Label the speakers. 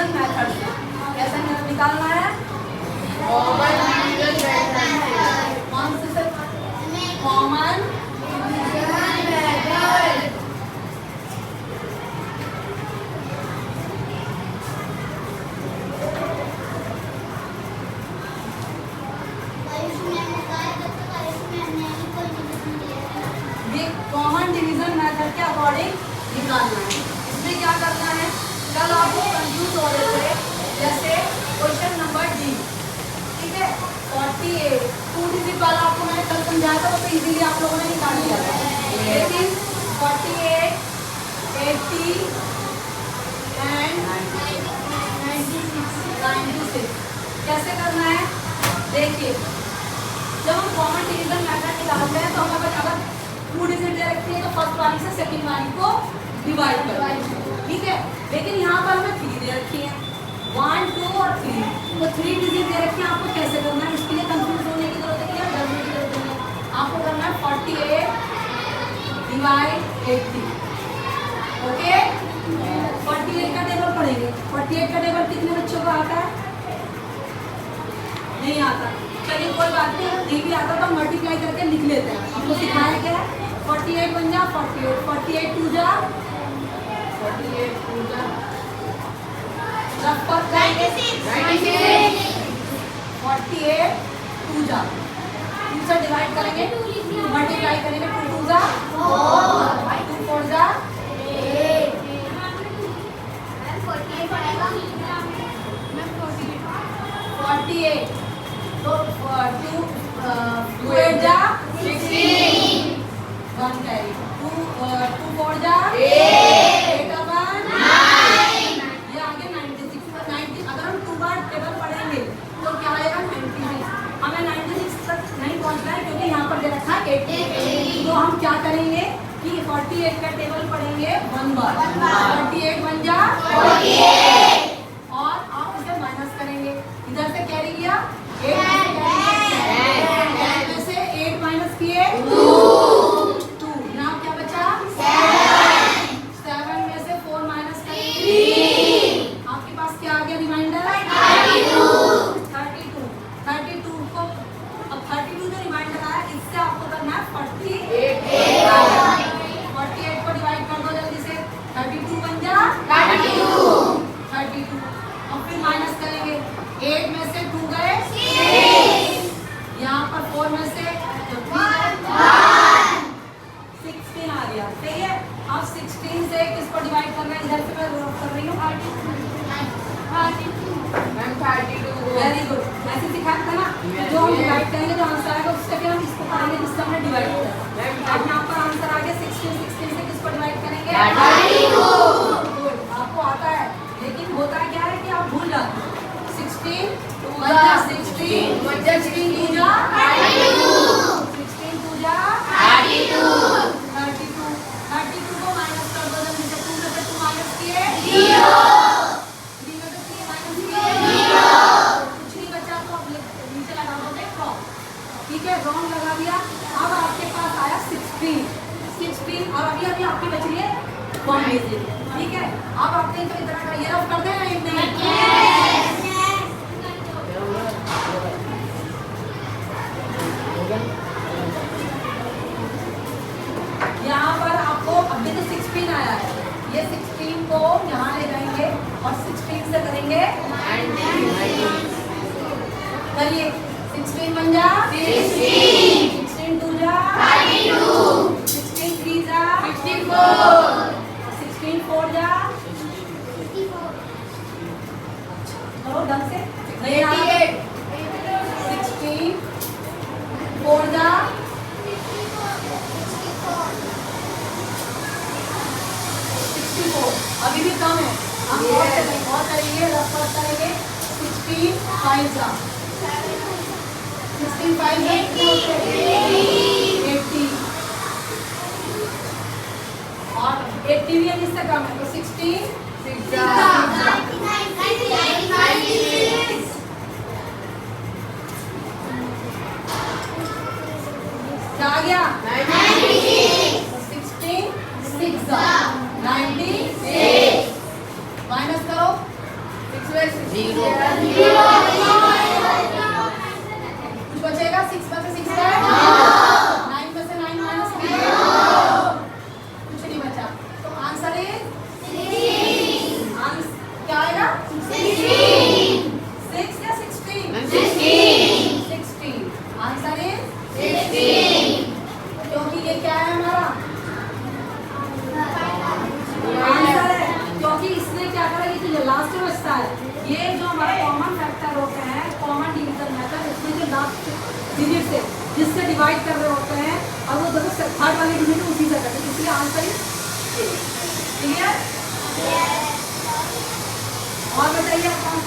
Speaker 1: Division method से कैसे निकालना है?
Speaker 2: Common division method.
Speaker 1: कौन से कॉमन
Speaker 2: डिवीजन मेथड।
Speaker 1: ये कॉमन डिवीजन मेथड के अकॉर्डिंग निकालना है। इसमें क्या करना है? कल आपको कंफ्यूज हो रहे थे, जैसे क्वेश्चन नंबर डी, ठीक है, 48 2 डिजिट वाला आपको मैंने कल समझाया था, वो तो इजीली आप लोगों ने निकाल लिया था। लेकिन 48 80 एंड 96 कैसे करना है? देखिए, जब हम कॉमन डिवीजन मेथड निकालते हैं तो हमें अगर 2 डिजिट दे रखी है तो फर्स्ट वाली से सेकंड वाली को डिवाइड करना है, ठीक है। लेकिन यहाँ पर हमें 3 दे रखी है, 1 2 और 3, तो 3 डिजिट दे रखी है। आपको कैसे करना है? इसके लिए कंफ्यूज होने की जरूरत नहीं है, डरने की जरूरत नहीं है। आपको करना है 48 डिवाइड 80, ओके। 48 का टेबल पढ़ेंगे। 48 का टेबल कितने बच्चों को आता है? नहीं आता। चलिए कोई बात नहीं, नहीं भी आता तो मल्टीप्लाई करके लिख लेते हैं। आपको सिखाया क्या है? 48 बन जा 48, 48 2 जा 48 2 जा 96 48 2 जा 2 से डिवाइड करेंगे, मल्टीप्लाई करेंगे, 2 2 जा 4 2 4 जा 8 48 तो 2 8 जा 16 1 कैरी 2 4 जा 8 1 9 ये आगे 96 पर 90। अगर हम 2 बार टेबल पढ़ेंगे तो क्या आएगा? 96। हमें 96 तक नहीं पहुंचना है क्योंकि यहाँ पर दे रखा है 80। तो हम क्या करेंगे कि 48 का टेबल पढ़ेंगे 1 बार। 48 बन जा 48 और आप उसे माइनस करेंगे। इधर से कैरी किया 8 में से 8 माइनस किए 2 यहाँ क्या बचा 7 में से 4 माइनस करेंगे 3। आपके पास क्या आ गया रिमाइंडर? 32 को अब 32 जो रिमाइंडर आया इससे आपको करना है 48 को डिवाइड कर दो जल्दी से। 32 बन जा 32 अब फिर माइनस करेंगे। 8 में से 2 गए 6, यहाँ पर 4 में से 16 आ गया, सही है। अब 16 से किसको डिवाइड करना है? इधर से मैं रफ कर रही हूँ 32। वेरी गुड, ऐसे सिखाया था ना। जो हम डिवाइड करेंगे जो आंसर आएगा उससे फिर हम इसको करेंगे जिससे हमने डिवाइड किया। अब यहाँ पर आंसर आ गया 16 से किसको डिवाइड करेंगे? 32। आपको आता है, लेकिन होता क्या है कि आप भूल जाते हो। 16 2 जा 16 2 जा 32 को माइनस कर दो जल्दी से। 2 में से 2 माइनस किए 0, 3 में से 3 माइनस किए 0, कुछ नहीं बचा तो आप नीचे लगा दोगे क्रॉस, ठीक है। रॉन्ग लगा दिया। अब आपके पास आया 16 और अभी अभी आपकी बच रही है 1 डिजिट, ठीक है। अब आपने तो इतना का ये रफ कर देना एक नहीं। यहाँ पर आपको अभी तो 16 आया है, ये 16 को यहाँ ले जाएंगे और 16 से करेंगे 90। करिए 16 बन जा 16 2 जा 16 3 जा 16 4 जा करो ढंग से 16 4 जा 64। अभी भी कम है, हम और करेंगे रफ करेंगे। 16 5 जा 16 5 जा 80 और 80 भी इससे कम है तो 16 6 जा क्या आ गया 16 6 जा 96 माइनस करो
Speaker 2: 0
Speaker 1: कुछ बचेगा? 6 में से 6 है 9 में से 9 माइनस कुछ नहीं बचा, तो आंसर इज क्या आएगा? 6 या 16? 16 आंसर इज 16, क्योंकि ये क्या है हमारा आंसर है, क्योंकि इसने क्या करा, ये जो लास्ट में बचता है, ये जो हमारा कॉमन फैक्टर होते हैं, कॉमन डिवीजन मेथड, इसमें जो लास्ट डिजिट से जिससे डिवाइड कर रहे होते हैं, और वो देखो थर्ड वाले डिजिट उसी से करते हैं, इसलिए आंसर इज क्लियर। और बताइए आप कौन